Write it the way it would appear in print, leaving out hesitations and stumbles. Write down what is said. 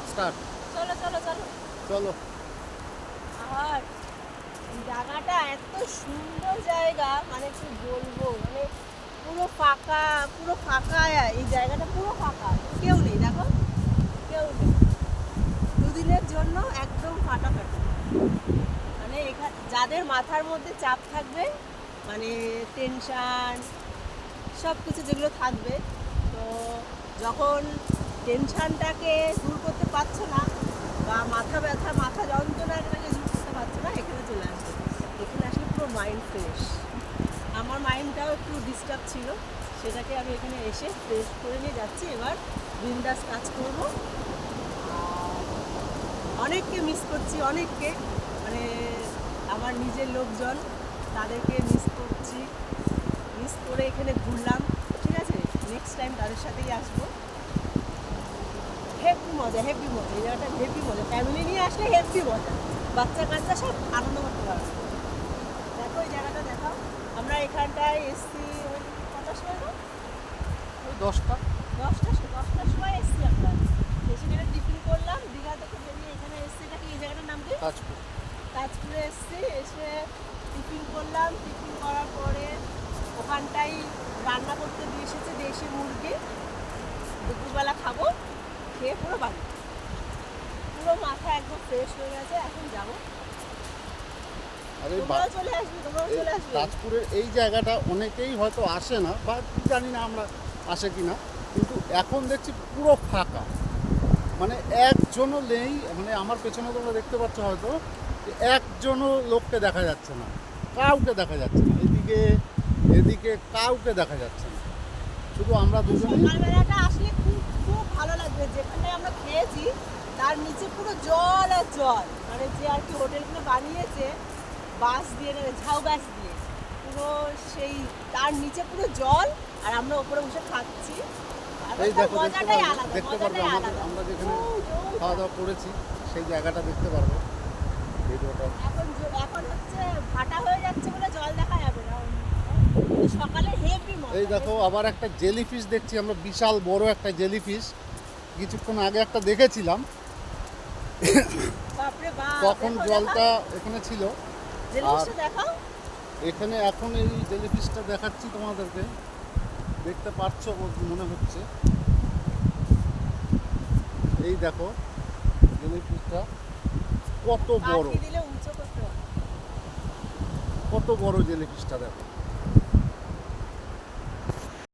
Start. চলো চলো চলো চলো। আর জায়গাটা এত সুন্দর জায়গা, মানে কি বলবো, মানে পুরো ফাঁকা। এই জায়গাটা পুরো ফাঁকা, কেউ নেই, দেখো কেউ নেই। দুদিনের জন্য একদম ফাটাফাটি। মানে এখানে যাদের মাথার মধ্যে চাপ থাকবে, মানে টেনশান সব কিছু যেগুলো থাকবে, তো যখন টেনশানটাকে দূর করতে পারছো না বা মাথা ব্যথা মাথা যন্ত্রণাটাকে দূর করতে পারছো না, এখানে চলে আসবে। এখানে আসলে পুরো মাইন্ড ফ্রেশ। আমার মাইন্ডটাও একটু ডিস্টার্ব ছিল, সেটাকে আমি এখানে এসে ফ্রেশ করে নিয়ে যাচ্ছি। এবার বিন্দাস কাজ করবো। আর অনেককে মিস করছি, অনেককে, মানে আমার নিজের লোকজন, তাদেরকে মিস করছি। মিস করে এখানে ঘুরলাম, ঠিক আছে, নেক্সট টাইম তাদের সাথেই আসবো। হেভি মজা, হেভি মজা, এই জায়গাটা হেভি মজা। ফ্যামিলি নিয়ে আসলে হেভি মজা, বাচ্চা কাচ্চা সব আনন্দ করতে পারবে। দেখো এই জায়গাটা দেখাও। আমরা এখানটায় এসছি ওই কটার সময় না, ওই 10টার সময় এসছি। আমরা এসে এখানে টিফিন করলাম, দীঘা থেকে বেরিয়ে এখানে এসছি। এটা কি, এই জায়গাটার নাম কি? কাজপুর। কাজপুরে এসছি, এসে টিফিন করলাম। টিফিন করার পরে ওখানটাই রান্না করতে দিয়ে এসেছে দেশি মুরগি, দুপুরবেলা খাবো। খেয়ে পুরো বাড়ি, পুরো মাথা একদম ফ্রেশ হয়ে গেছে। এখন যাবো, আরে তোমরাও চলে আসবে, তোমরাও চলে আসবে। তাজপুরের এই জায়গাটা অনেকেই হয়তো আসে না, বা জানি না আমরা আসে কি না, কিন্তু এখন দেখছি পুরো ফাঁকা, মানে একজনও নেই। মানে আমার পেছনে তোমরা দেখতে পাচ্ছ হয়তো, যে একজনও লোককে দেখা যাচ্ছে না, কাউকে দেখা যাচ্ছে না, এদিকে কাউকে দেখা যাচ্ছে না, শুধু আমরা দুজনেই। সকালবেলাটা আসলে খুব খুব ভালো লাগবে। যেখানটায় আমরা খেয়েছি তার নিচে পুরো জল আর জল, মানে যে আর কি হোটেলগুলো বানিয়েছে বাঁশ দিয়ে, ঝাউ গাছ দিয়ে, পুরো সেই তার নিচে পুরো জল, আর আমরা উপরে বসে খাচ্ছি। এই দেখো, মজাটাই আলাদা, দেখতে পারবে আমরা যেখানে খাওয়া দাওয়া করেছি সেই জায়গাটা দেখতে পারবে ভিডিওটা। এখন হচ্ছে ভাটা হয়ে যাচ্ছে বলে জল দেখা যাবে না, সকালে হেভি মজা। এই দেখো আবার একটা জেলিফিশ দেখছি আমরা, বিশাল বড় একটা জেলিফিশ। কিছুক্ষণ আগে একটা দেখেছিলাম, বাপরে বাপ, তখন দেখো, জলটা এখানে ছিল। জেলিফিশটা দেখাও। এখানে এখন এই জেলিফিশটা দেখাচ্ছি তোমাদেরকে, দেখতে পাচ্ছো মনে হচ্ছে। এই দেখো জেলিফিশটা কত বড়, দিলে উঁচু করতে হবে। কত বড় জেলিফিশটা দেখো।